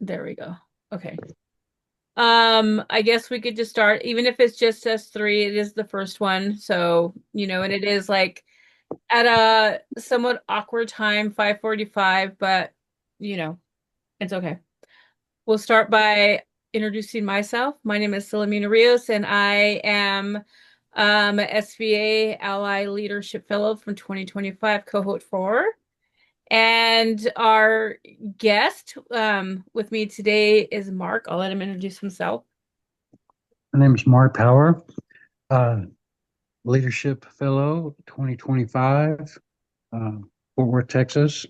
There we go. Okay. I guess we could just start, even if it's just us three, it is the first one. So, and it is like at a somewhat awkward time, 5:45, but you know, it's okay. We'll start by introducing myself. My name is Citlalmina Rios, and I am an SVA Ally Leadership Fellow from 2025, cohort 4. And our guest with me today is Mark. I'll let him introduce himself. My name is Mark Power, uh, Leadership Fellow 2025, uh, Fort Worth, Texas.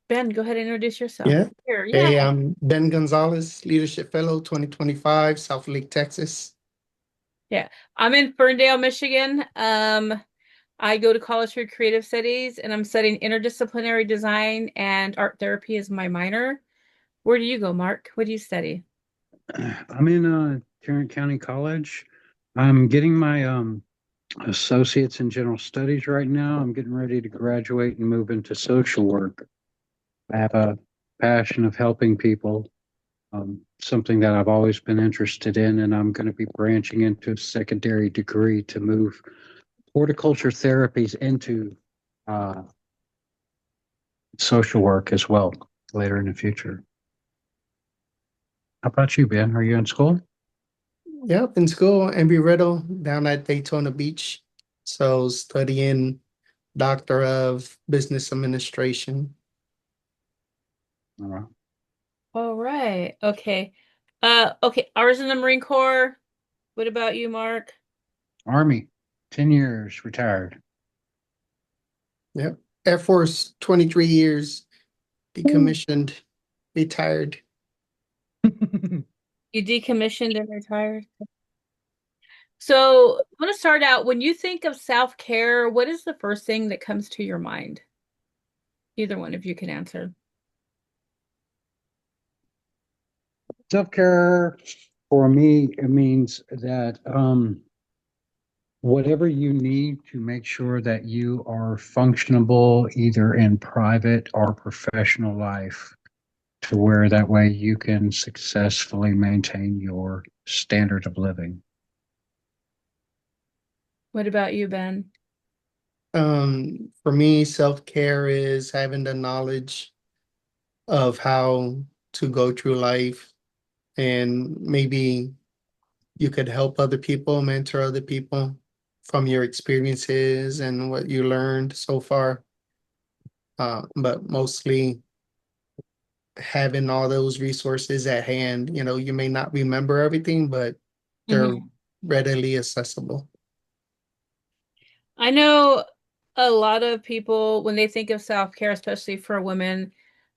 Ben, go ahead and introduce yourself. Yeah. Here, yeah. Hey, I'm Ben Gonzalez, Leadership Fellow 2025, South Lake, Texas. Yeah. I'm in Ferndale, Michigan. I go to college for creative studies and I'm studying interdisciplinary design and art therapy as my minor. Where do you go, Mark? What do you study? I'm in Tarrant County College. I'm getting my associates in general studies right now. I'm getting ready to graduate and move into social work. I have a passion of helping people, something that I've always been interested in, and I'm going to be branching into a secondary degree to move horticulture therapies into uh, social work as well later in the future. How about you, Ben? Are you in school? Yep, in school, Embry-Riddle down at Daytona Beach. So studying Doctor of Business Administration. All right. All right. Okay. Okay. I was in the Marine Corps. What about you, Mark? Army, 10 years, retired. Yep. Air Force, 23 years, decommissioned, retired. You decommissioned and retired. So I want to start out. When you think of self-care, what is the first thing that comes to your mind? Either one of you can answer. Self-care for me, it means that whatever you need to make sure that you are functionable either in private or professional life to where that way you can successfully maintain your standard of living. What about you, Ben? For me, self-care is having the knowledge of how to go through life, and maybe you could help other people, mentor other people from your experiences and what you learned so far. But mostly having all those resources at hand, you may not remember everything, but they're Mhm. readily accessible. I know a lot of people, when they think of self-care, especially for women,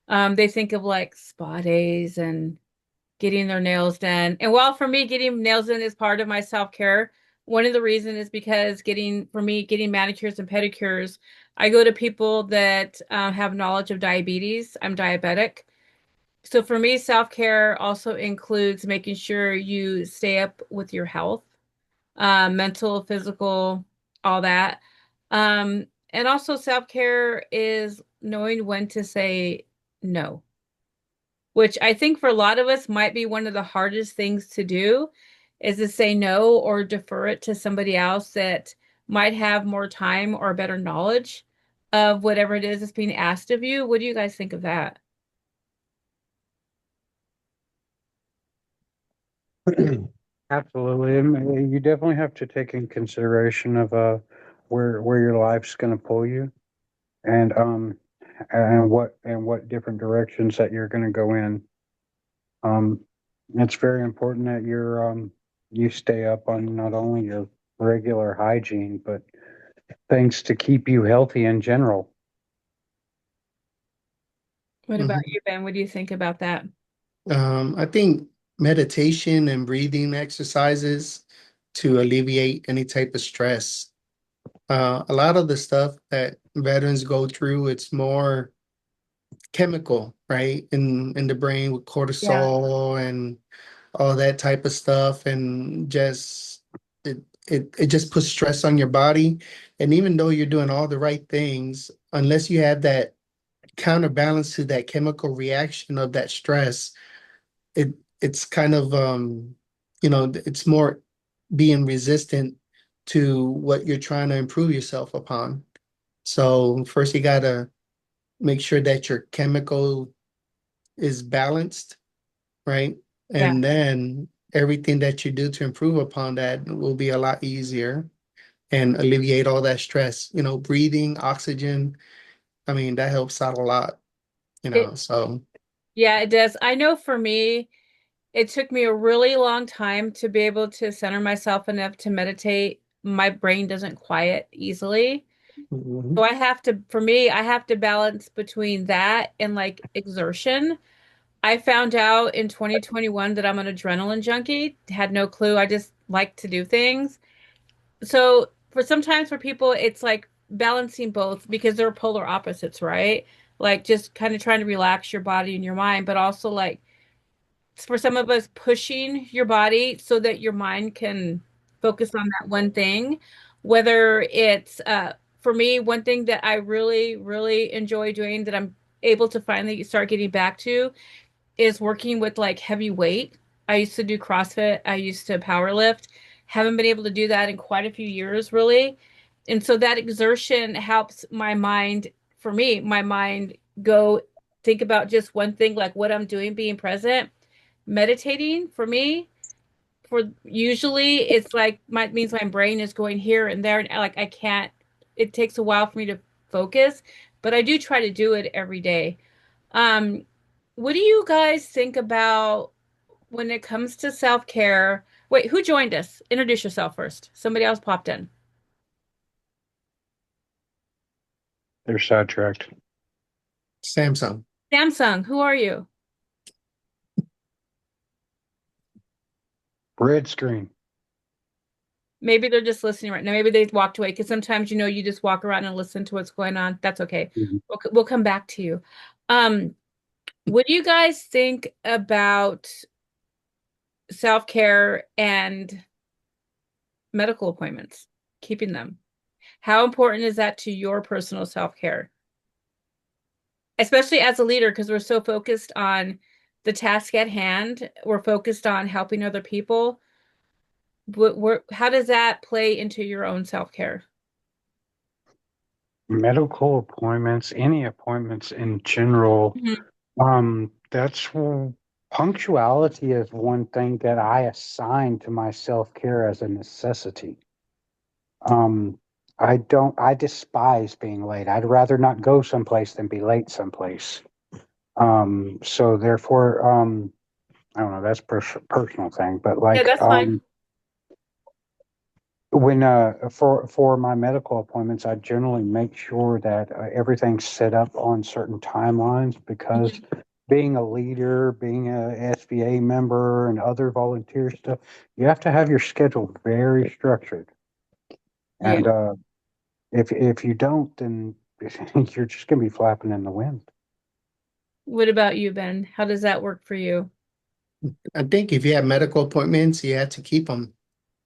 they think of like spa days and getting their nails done. And while for me, getting nails done is part of my self-care, one of the reasons is because getting manicures and pedicures, I go to people that have knowledge of diabetes. I'm diabetic. So for me, self-care also includes making sure you stay up with your health, mental, physical, all that. And also self-care is knowing when to say no, which I think for a lot of us might be one of the hardest things to do is to say no or defer it to somebody else that might have more time or better knowledge of whatever it is that's being asked of you. What do you guys think of that? Absolutely. You definitely have to take in consideration of where your life's going to pull you and what different directions that you're going to go in. Um, it's very important that you stay up on not only your regular hygiene, but things to keep you healthy in general. What about Mhm. you, Ben? What do you think about that? I think meditation and breathing exercises to alleviate any type of stress. A lot of the stuff that veterans go through, it's more chemical, right? In the brain with Yeah. cortisol and all that type of stuff, and just it just puts stress on your body. And even though you're doing all the right things, unless you have that counterbalance to that chemical reaction of that stress, it's kind of it's more being resistant to what you're trying to improve yourself upon. So first you gotta make sure that your chemical is balanced, right? Yeah. And then everything that you do to improve upon that will be a lot easier and alleviate all that stress. Breathing, oxygen, I mean, that helps out a lot, It so yeah, it does. I know for me, it took me a really long time to be able to center myself enough to meditate. My brain doesn't quiet easily. So mhm. I have to, for me, I have to balance between that and like exertion. I found out in 2021 that I'm an adrenaline junkie. Had no clue. I just like to do things. So for sometimes for people, it's like balancing both because they're polar opposites, right? Like just kind of trying to relax your body and your mind, but also like for some of us pushing your body so that your mind can focus on that one thing. Whether it's for me, one thing that I really, really enjoy doing that I'm able to finally start getting back to is working with like heavy weight. I used to do CrossFit, I used to power lift. Haven't been able to do that in quite a few years, really. And so that exertion helps my mind, for me, my mind go think about just one thing, like what I'm doing, being present. Meditating for me, for usually it's like my means my brain is going here and there, and like I can't, it takes a while for me to focus, but I do try to do it every day. Um, what do you guys think about when it comes to self-care? Wait, who joined us? Introduce yourself first. Somebody else popped in. They're sidetracked. Samsung. Samsung, who are you? Red screen. Maybe they're just listening right now. Maybe they walked away because sometimes you just walk around and listen to what's going on. That's okay. Mhm. We'll come back to you. Um, what do you guys think about self-care and medical appointments? Keeping them. How important is that to your personal self-care? Especially as a leader, because we're so focused on the task at hand. We're focused on helping other people. How does that play into your own self-care? Medical appointments, any appointments in general. Mhm. That's punctuality is one thing that I assign to my self-care as a necessity. Um, I despise being late. I'd rather not go someplace than be late someplace. So therefore, I don't know, that's personal thing, but Yeah, like, that's fine. when for my medical appointments, I generally make sure that everything's set up on certain timelines because Mhm. being a leader, being a SBA member, and other volunteer stuff, you have to have your schedule very structured. Yeah. And if you don't, then you're just gonna be flapping in the wind. What about you, Ben? How does that work for you? I think if you have medical appointments, you have to keep them.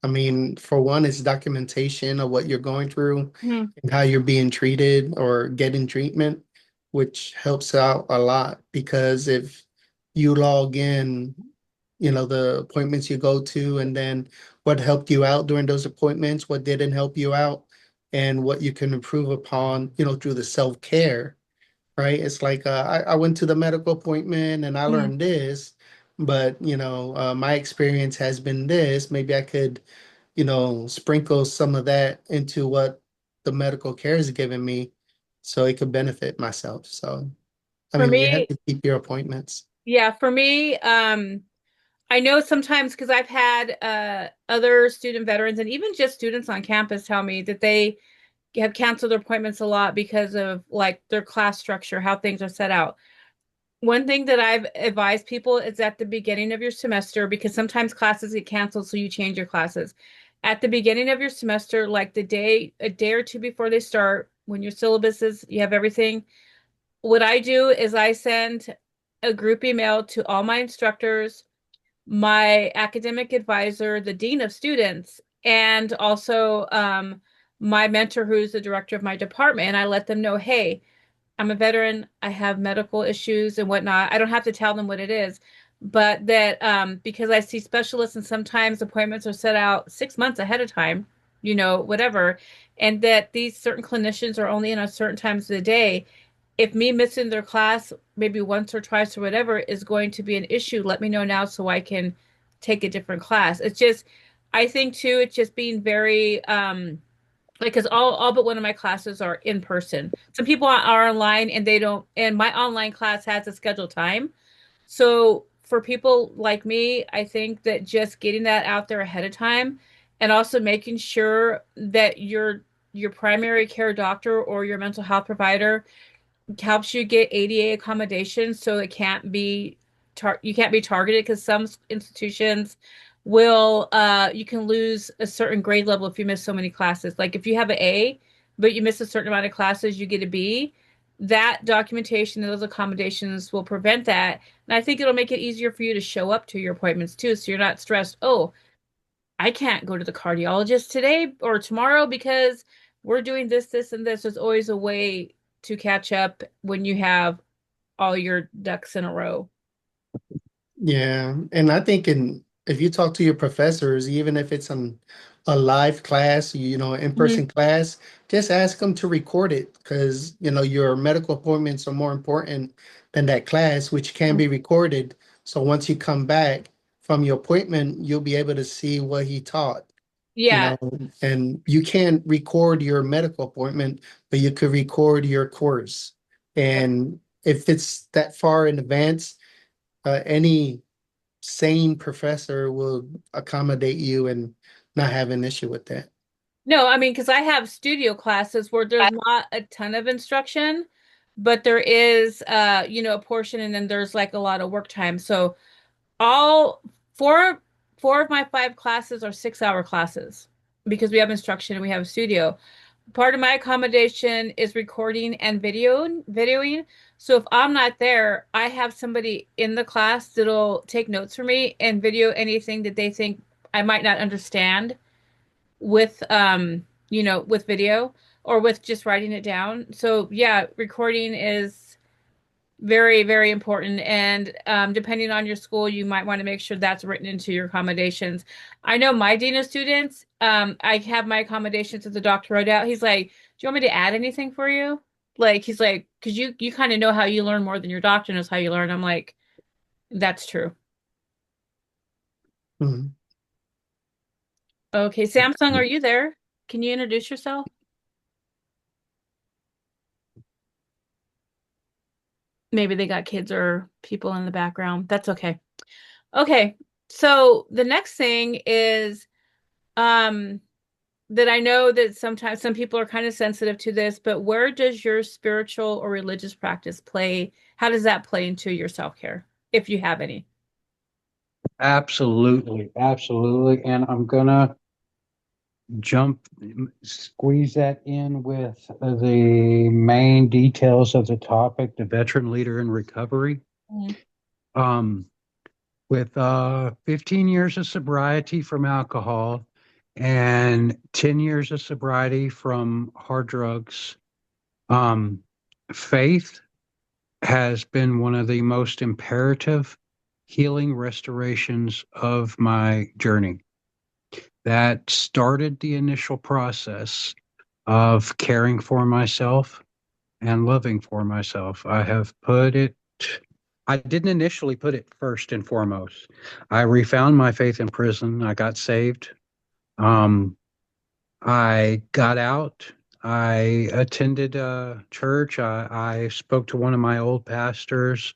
I mean, for one, it's documentation of what you're going through Mhm. and how you're being treated or getting treatment, which helps out a lot because if you log in, the appointments you go to, and then what helped you out during those appointments, what didn't help you out, and what you can improve upon, through the self-care, right? It's like I went to the medical appointment and I Mhm. learned this, but my experience has been this. Maybe I could, sprinkle some of that into what the medical care is giving me, so it could benefit myself. So, I For mean, you have me, to keep your appointments. yeah, for me, I know sometimes because I've had other student veterans and even just students on campus tell me that they have canceled their appointments a lot because of like their class structure, how things are set out. One thing that I've advised people is at the beginning of your semester, because sometimes classes get canceled, so you change your classes. At the beginning of your semester, like a day or two before they start, when your syllabus is, you have everything. What I do is I send a group email to all my instructors, my academic advisor, the dean of students, and also my mentor, who's the director of my department. And I let them know, hey, I'm a veteran. I have medical issues and whatnot. I don't have to tell them what it is, but that because I see specialists and sometimes appointments are set out 6 months ahead of time, whatever, and that these certain clinicians are only in on certain times of the day. If me missing their class maybe once or twice or whatever is going to be an issue, let me know now so I can take a different class. It's just, I think too, it's just being very like because all but one of my classes are in person. Some people are online and they don't, and my online class has a scheduled time. So for people like me, I think that just getting that out there ahead of time and also making sure that your primary care doctor or your mental health provider helps you get ADA accommodations so it can't be you can't be targeted because some institutions will you can lose a certain grade level if you miss so many classes. Like if you have an A, but you miss a certain amount of classes, you get a B. That documentation and those accommodations will prevent that. And I think it'll make it easier for you to show up to your appointments too. So you're not stressed, oh, I can't go to the cardiologist today or tomorrow because we're doing this, this, and this. There's always a way to catch up when you have all your ducks in a row. Yeah, and I think if you talk to your professors, even if it's a live class, Mhm. in-person class, just ask them to record it because, your medical appointments are more important than that class, which can be recorded. So once you come back from your appointment, you'll be able to see what he taught, you Yeah. know, and you can't record your medical appointment, but you could record your course. And if it's that far in advance, any sane professor will accommodate you and not have an issue with that. No, I mean, because I have studio classes where there's not a ton of instruction, but there is, a portion, and then there's like a lot of work time. So all four, four of my five classes are 6-hour classes because we have instruction and we have a studio. Part of my accommodation is recording and videoing. So if I'm not there, I have somebody in the class that'll take notes for me and video anything that they think I might not understand with with video or with just writing it down. So yeah, recording is very, very important. And depending on your school, you might want to make sure that's written into your accommodations. I know my dean of students, I have my accommodations that the doctor wrote out. He's like, do you want me to add anything for you? Like, he's like, because you kind of know how you learn more than your doctor knows how you learn. I'm like, that's true. Mhm. Okay, Samsung, are you there? Can you introduce yourself? Maybe they got kids or people in the background. That's okay. Okay. So the next thing is um that I know that sometimes some people are kind of sensitive to this, but where does your spiritual or religious practice play? How does that play into your self-care, if you have any? Absolutely, absolutely. And I'm gonna jump, squeeze that in with the main details of the topic, the veteran leader in recovery. Mhm. Um, with 15 years of sobriety from alcohol and 10 years of sobriety from hard drugs, um, faith has been one of the most imperative healing restorations of my journey. That started the initial process of caring for myself and loving for myself. I didn't initially put it first and foremost. I refound my faith in prison. I got saved. Um, I got out. I attended a church. I spoke to one of my old pastors,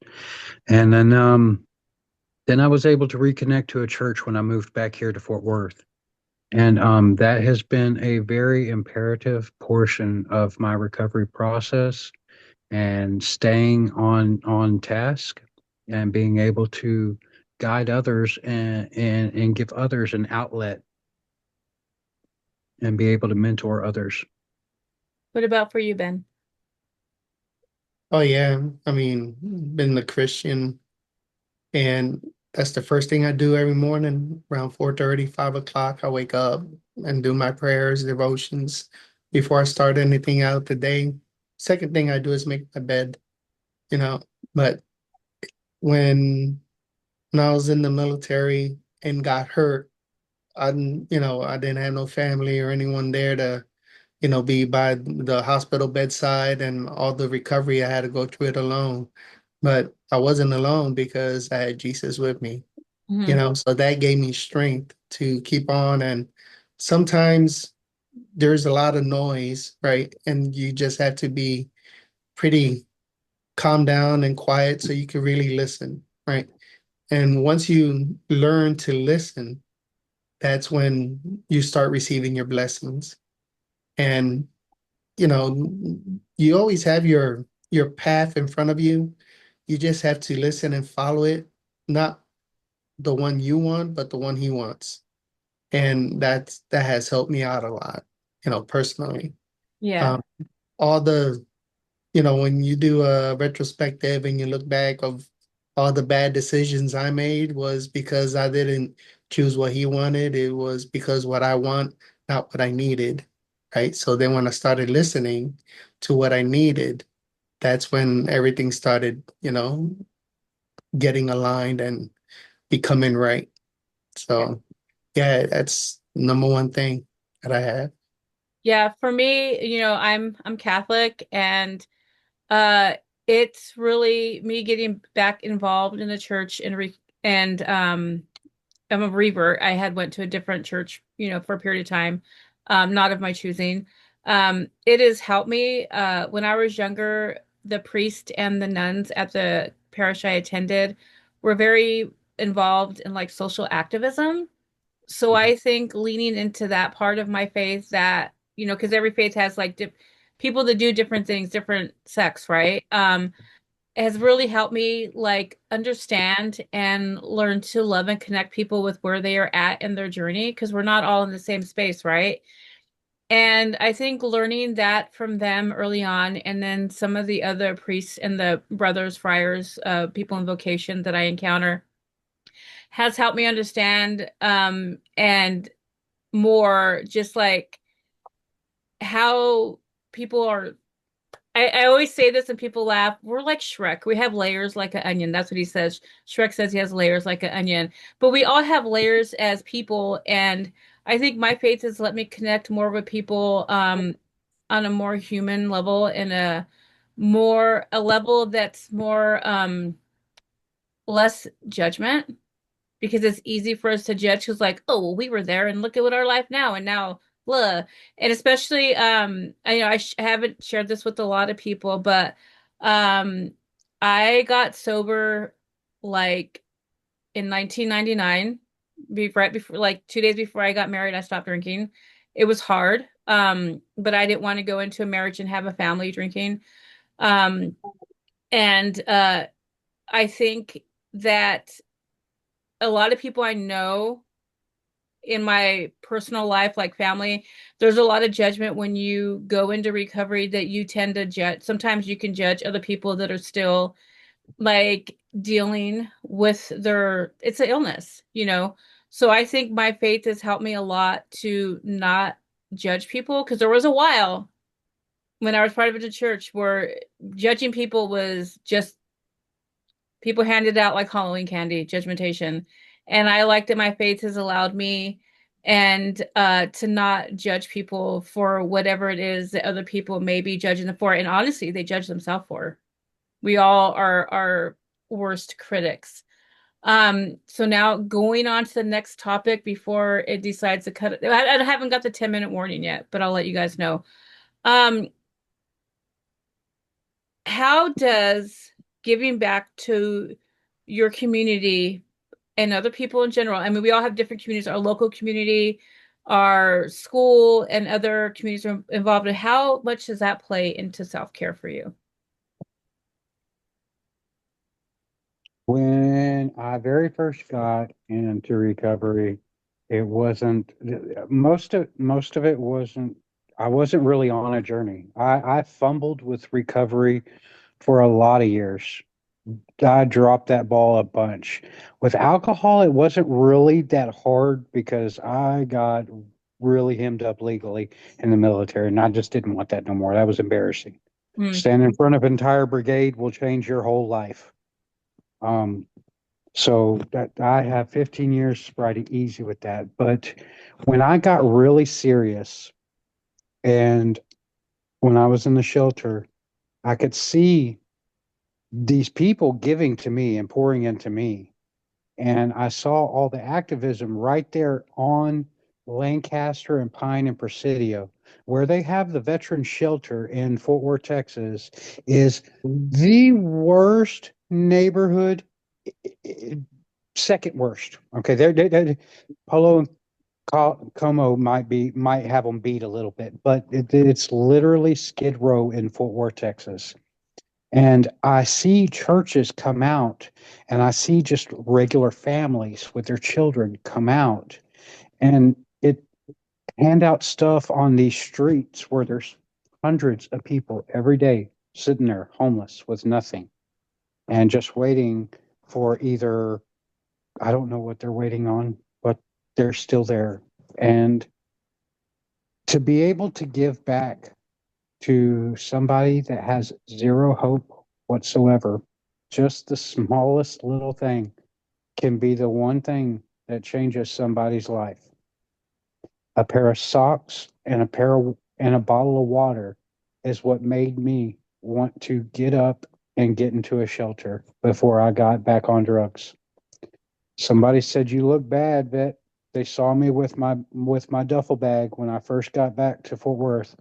and then I was able to reconnect to a church when I moved back here to Fort Worth. And that has been a very imperative portion of my recovery process and staying on task and being able to guide others and give others an outlet and be able to mentor others. What about for you, Ben? Oh yeah, I mean, been a Christian, and that's the first thing I do every morning around 4:30, 5 o'clock. I wake up and do my prayers, devotions before I start anything out the day. second thing I do is make my bed, you know. But when when I was in the military and got hurt, I didn't have no family or anyone there to, be by the hospital bedside, and all the recovery, I had to go through it alone. But I wasn't alone because I had Jesus with me, Hmm. so that gave me strength to keep on. And sometimes there's a lot of noise, right? And you just have to be pretty calm down and quiet so you can really listen, right? And once you learn to listen, that's when you start receiving your blessings. And you know, you always have your path in front of you. You just have to listen and follow it, not the one you want, but the one he wants. And that has helped me out a lot, personally. Yeah. Um, all the when you do a retrospective and you look back of all the bad decisions I made was because I didn't choose what he wanted. It was because what I want, not what I needed. Right. So then when I started listening to what I needed, that's when everything started, getting aligned and becoming right. Yeah. So yeah, that's number one thing that I have. Yeah, for me, I'm Catholic, and uh it's really me getting back involved in the church and I'm a revert. I had went to a different church, for a period of time, not of my choosing. It has helped me. When I was younger, the priest and the nuns at the parish I attended were very involved in like social activism. So I think leaning into that part of my faith that, because every faith has like people that do different things, different sects, right? Has really helped me like understand and learn to love and connect people with where they are at in their journey because we're not all in the same space, right? And I think learning that from them early on, and then some of the other priests and the brothers, friars, people in vocation that I encounter has helped me understand and more just like how people are. I always say this and people laugh. We're like Shrek. We have layers like an onion. That's what he says. Shrek says he has layers like an onion. But we all have layers as people. And I think my faith has let me connect more with people on a more human level and a level that's more less judgment because it's easy for us to judge who's like, oh, well, we were there and look at what our life now and now, blah. And especially, I haven't shared this with a lot of people, but um, I got sober like in 1999, right before, like 2 days before I got married, I stopped drinking. It was hard, but I didn't want to go into a marriage and have a family drinking. Um, and I think that a lot of people I know in my personal life, like family, there's a lot of judgment when you go into recovery that you tend to judge. Sometimes you can judge other people that are still like dealing with it's an illness, you know? So I think my faith has helped me a lot to not judge people because there was a while when I was part of the church where judging people was just people handed out like Halloween candy, judgmentation. And I like that my faith has allowed me and to not judge people for whatever it is that other people may be judging them for. And honestly, they judge themselves for. We all are our worst critics. So now going on to the next topic before it decides to cut it. I haven't got the 10-minute warning yet, but I'll let you guys know. Um, how does giving back to your community and other people in general. I mean, we all have different communities, our local community, our school, and other communities are involved. And how much does that play into self-care for you? When I very first got into recovery, it wasn't most of it wasn't I wasn't really on a journey. I fumbled with recovery for a lot of years. I dropped that ball a bunch. With alcohol, it wasn't really that hard because I got really hemmed up legally in the military, and I just didn't want that no more. That was embarrassing. Mm. Stand in front of an entire brigade will change your whole life. Um, so that I have 15 years pretty easy with that. But when I got really serious and when I was in the shelter, I could see these people giving to me and pouring into me. And I saw all the activism right there on Lancaster and Pine and Presidio, where they have the veteran shelter in Fort Worth, Texas, is the worst neighborhood, second worst. Okay, Palo and Como might have them beat a little bit, but it's literally Skid Row in Fort Worth, Texas. And I see churches come out, and I see just regular families with their children come out, and it hand out stuff on these streets where there's hundreds of people every day sitting there homeless with nothing and just waiting for either, I don't know what they're waiting on, but they're still there. And to be able to give back to somebody that has zero hope whatsoever, just the smallest little thing can be the one thing that changes somebody's life. A pair of socks and a bottle of water is what made me want to get up and get into a shelter before I got back on drugs. Somebody said you look bad, Vet. They saw me with my duffel bag when I first got back to Fort Worth,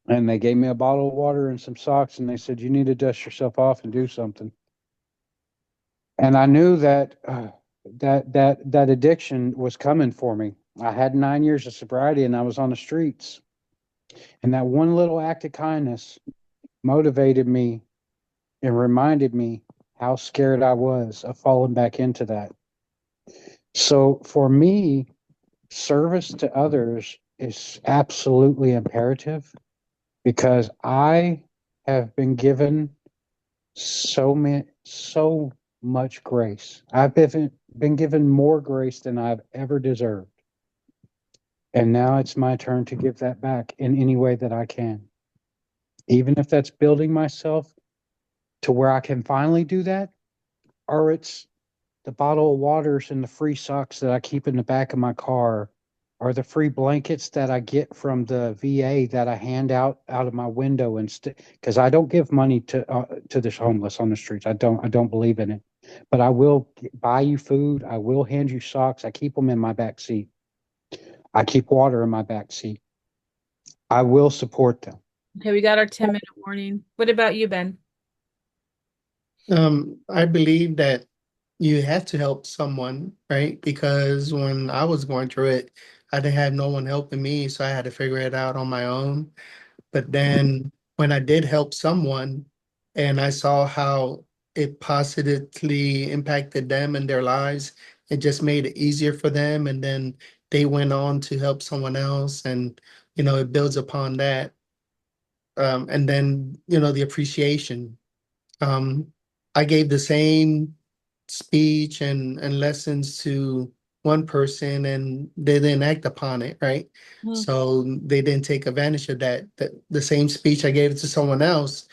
and they gave me a bottle of water and some socks, and they said you need to dust yourself off and do something. And I knew that that addiction was coming for me. I had 9 years of sobriety, and I was on the streets. And that one little act of kindness motivated me and reminded me how scared I was of falling back into that. So for me, service to others is absolutely imperative because I have been given so much grace. Been given more grace than I've ever deserved. And now it's my turn to give that back in any way that I can. Even if that's building myself to where I can finally do that, or it's the bottle of waters and the free socks that I keep in the back of my car, or the free blankets that I get from the VA that I hand out of my window instead, because I don't give money to the homeless on the streets. I don't believe in it, but I will buy you food. I will hand you socks. I keep them in my back seat. I keep water in my back seat. I will support them. Okay, we got our 10-minute warning. What about you, Ben? I believe that you have to help someone, right? Because when I was going through it, I didn't have no one helping me, so I had to figure it out on my own. But then when I did help someone and I saw how it positively impacted them and their lives, it just made it easier for them. And then they went on to help someone else, and it builds upon that. And then, the appreciation. Um, I gave the same speech and lessons to one person and they didn't act upon it, right? Mm. So they didn't take advantage of that the same speech I gave to someone else,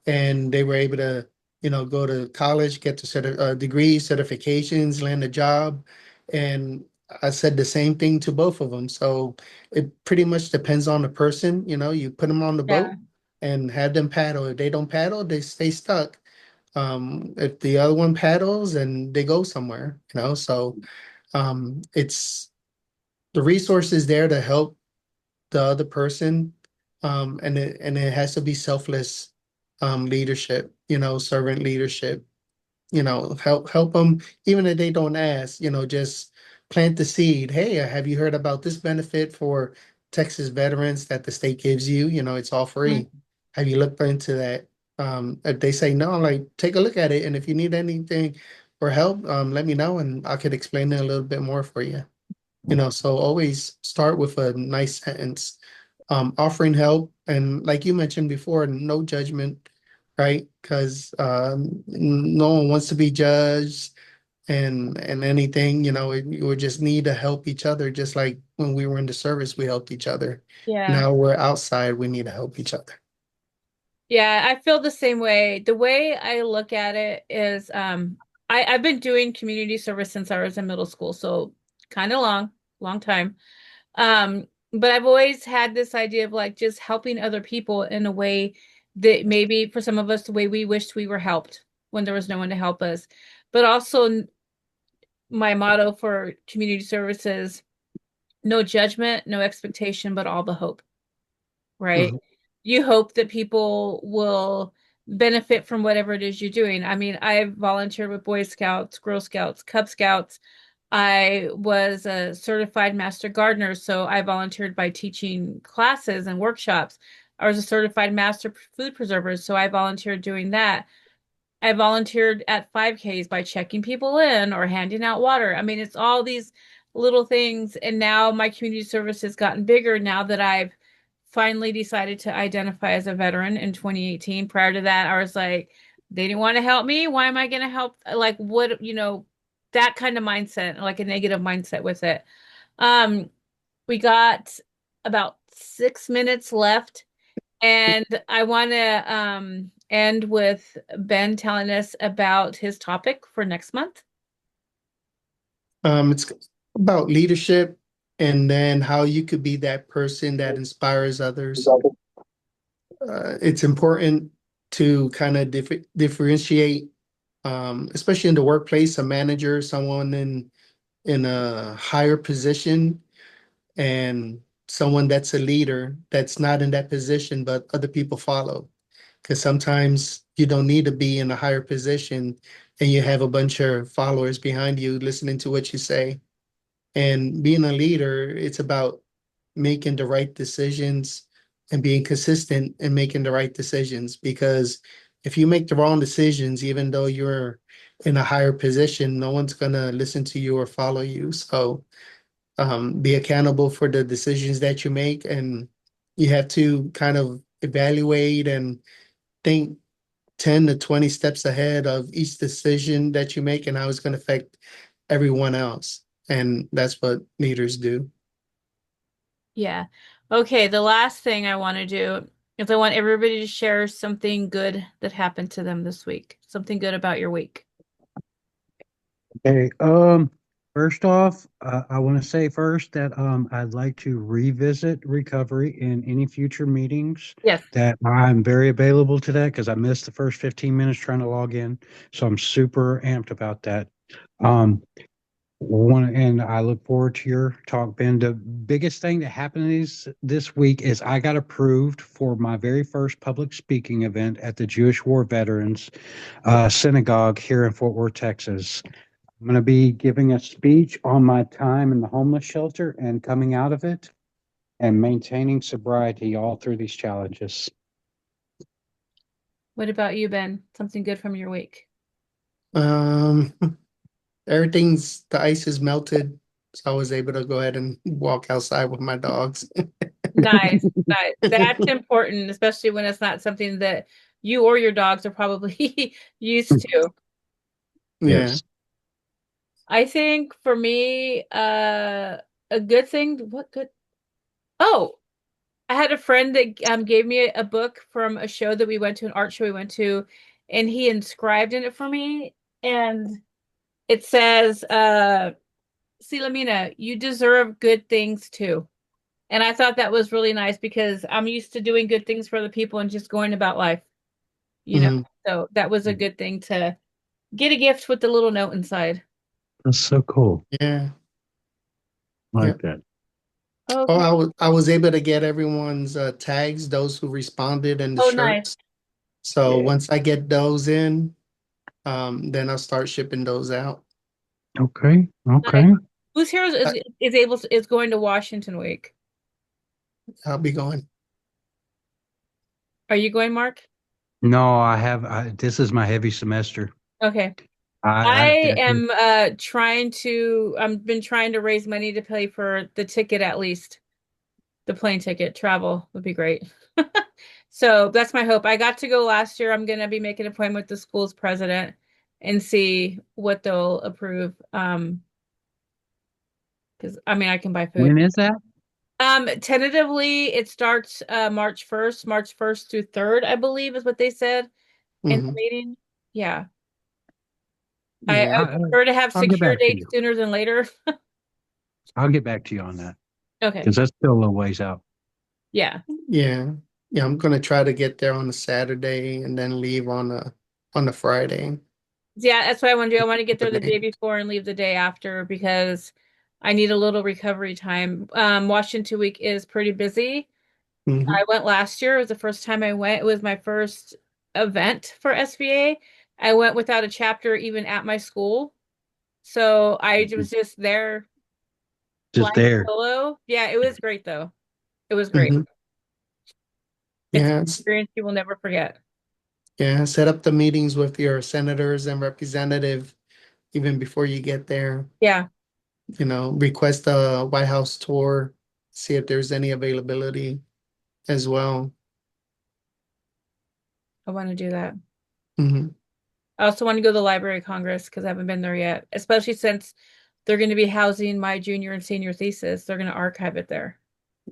and they were able to, go to college, get the degrees, certifications, land a job. And I said the same thing to both of them. So it pretty much depends on the person. You put them on the Yeah. boat and have them paddle. If they don't paddle, they stay stuck. If the other one paddles and they go somewhere, so it's the resources there to help the other person, and it has to be selfless leadership, servant leadership, help them even if they don't ask, just plant the seed. Hey, have you heard about this benefit for Texas veterans that the state gives you? It's all Mm. free. Have you looked into that? If they say no, like take a look at it, and if you need anything or help, let me know and I could explain it a little bit more for you. So always start with a nice sentence, offering help. And like you mentioned before, no judgment, right? Because no one wants to be judged and anything, you would just need to help each other. Just like when we were in the service, we helped each other. Yeah. Now we're outside, we need to help each other. Yeah, I feel the same way. The way I look at it is I've been doing community service since I was in middle school, so kind of long time. But I've always had this idea of like just helping other people in a way that maybe for some of us the way we wished we were helped when there was no one to help us. But also my motto for community services, no judgment, no expectation, but all the hope, right? Mhm. You hope that people will benefit from whatever it is you're doing. I mean, I've volunteered with Boy Scouts, Girl Scouts, Cub Scouts. I was a certified master gardener, so I volunteered by teaching classes and workshops. I was a certified master food preserver, so I volunteered doing that. I volunteered at 5Ks by checking people in or handing out water. I mean, it's all these little things. And now my community service has gotten bigger now that I've finally decided to identify as a veteran in 2018. Prior to that, I was like, they didn't want to help me. Why am I going to help? Like, what, that kind of mindset, like a negative mindset with it. Um, we got about 6 minutes left. And I want to end with Ben telling us about his topic for next month. It's about leadership and then how you could be that person that inspires others. It's important to kind of differentiate, especially in the workplace, a manager, someone in a higher position, and someone that's a leader that's not in that position, but other people follow. Because sometimes you don't need to be in a higher position and you have a bunch of followers behind you listening to what you say. And being a leader, it's about making the right decisions and being consistent in making the right decisions. Because if you make the wrong decisions, even though you're in a higher position, no one's gonna listen to you or follow you. So be accountable for the decisions that you make, and you have to kind of evaluate and think 10 to 20 steps ahead of each decision that you make and how it's going to affect everyone else. And that's what leaders do. Yeah. Okay, the last thing I want to do is I want everybody to share something good that happened to them this week. Something good about your week. Okay. First off, I want to say first that I'd like to revisit recovery in any future meetings. Yes. That I'm very available to that because I missed the first 15 minutes trying to log in, so I'm super amped about that. Um, and I look forward to your talk, Ben. The biggest thing that happened this week is I got approved for my very first public speaking event at the Jewish War Veterans Synagogue here in Fort Worth, Texas. I'm going to be giving a speech on my time in the homeless shelter and coming out of it and maintaining sobriety all through these challenges. What about you, Ben? Something good from your week. Um, the ice is melted. So I was able to go ahead and walk outside with my dogs. Nice, nice. That's important, especially when it's not something that you or your dogs are probably used to. Yeah. Yes. I think for me, a good thing, what good? Oh, I had a friend that gave me a book from a show that we went to, an art show we went to, and he inscribed in it for me. And it says, Citlalmina, you deserve good things too. And I thought that was really nice because I'm used to doing good things for other people and just going about life, you know. Mhm. So that was a good thing to get a gift with the little note inside. That's so cool. Yeah. I like Yep. that. Oh, Okay. I was able to get everyone's tags, those who responded, and the Oh, nice. shirts. So Yeah. once I get those in, then I'll start shipping those out. Okay. Nice. Okay. Whose Heroes I, is going to Washington week? I'll be going. Are you going, Mark? No, this is my heavy semester. Okay. I I am I've been trying to raise money to pay for the ticket at least. The plane ticket, travel would be great. So that's my hope. I got to go last year. I'm gonna be making an appointment with the school's president and see what they'll approve. Because I mean I can buy food. When is that? Tentatively it starts March 1st, March 1st through 3rd, I believe is what they said in the Hmm. meeting. Yeah. I Yeah, would prefer to have I'll get secure back to dates you. sooner than later. I'll get back to you on that Okay. because that's still a little ways out. Yeah. yeah, yeah. I'm gonna try to get there on a Saturday and then leave on a Friday. Yeah, that's what I want to do. I want to get there the day before and leave the day after because I need a little recovery time. Washington week is pretty busy. Hmm. I went last year. It was the first time I went. It was my first event for SBA. I went without a chapter even at my school. So I was just there Just flying there. solo. Yeah, it was great though. It was great. Hmm. It's an Yeah, experience you will never forget. yeah. Set up the meetings with your senators and representative even before you get there. Yeah, Request a White House tour, see if there's any availability as well. I want to do that. Hmm. I also want to go to the Library of Congress because I haven't been there yet, especially since they're going to be housing my junior and senior thesis. They're going to archive it there.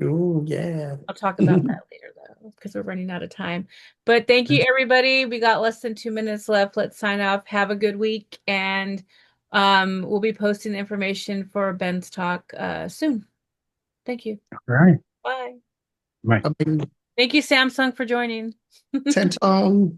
Oh, yeah. I'll talk about that later though, because we're running out of time. But thank you, everybody. We got less than 2 minutes left. Let's sign off. Have a good week, and we'll be posting information for Ben's talk soon. Thank you. All right. Bye. Bye. I mean, Thank you, Samsung, for joining. Tentong.